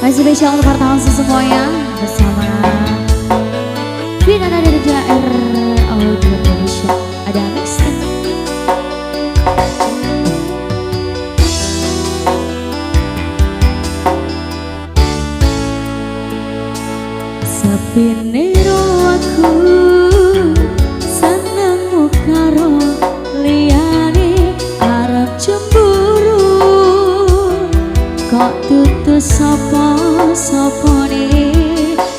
Masih spesial untuk wartawan semuanya bersama Vina dari JR Audio Production. Ada mixtape. Sepine aku senengmu karo liyane arep cemburu kok tutus sapa-sapane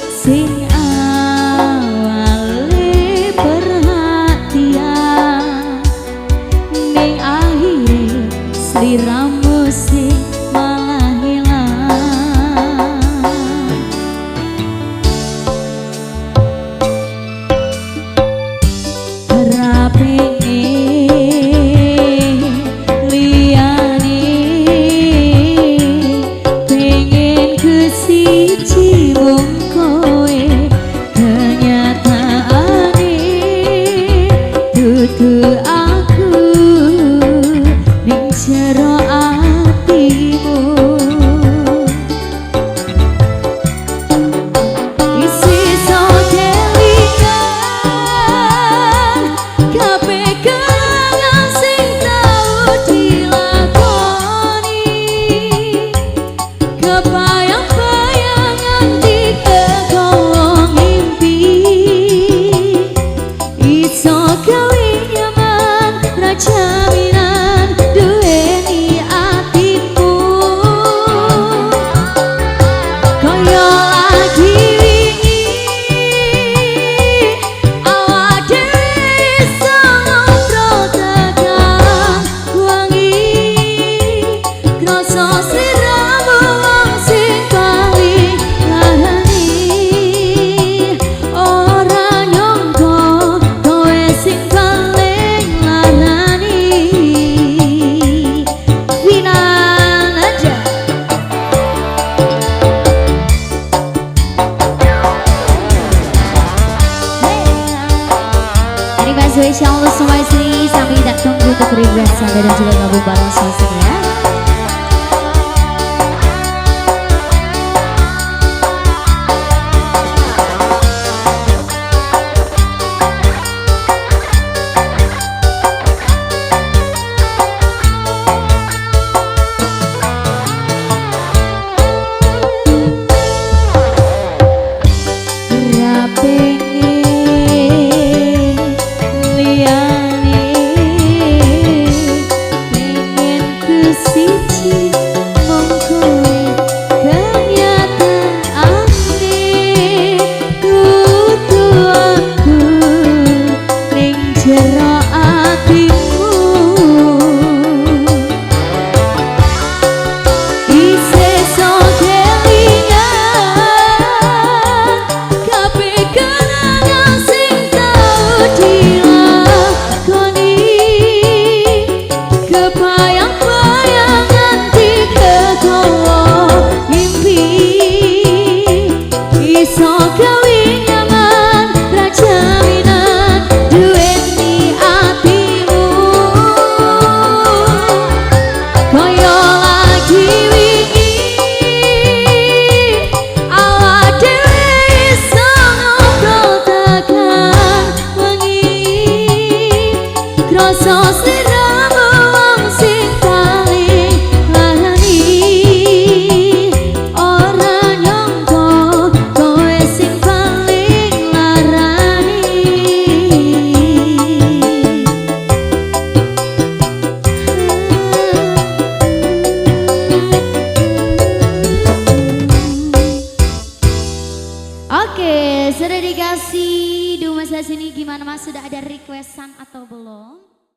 sing awale perhatian ning akhire sliramu sing malah hilang. Rapine liyane pengen kesiji wong kowe kenyataane dudu aku ning jero atimu. Jaminan duweni atimu kaya lagi wingi awak dhewe iso ngobrol tekan wangi krasa sliramu wong sing paling larani ora nyangka kowe sing paling larani. Spesial untuk semua istri, sampai tidak tunggu untuk request Anda dan juga gabung bareng sosok ya. Oke, sudah dikasih. Duh, Mas sini gimana Mas? Sudah ada requestan atau belum?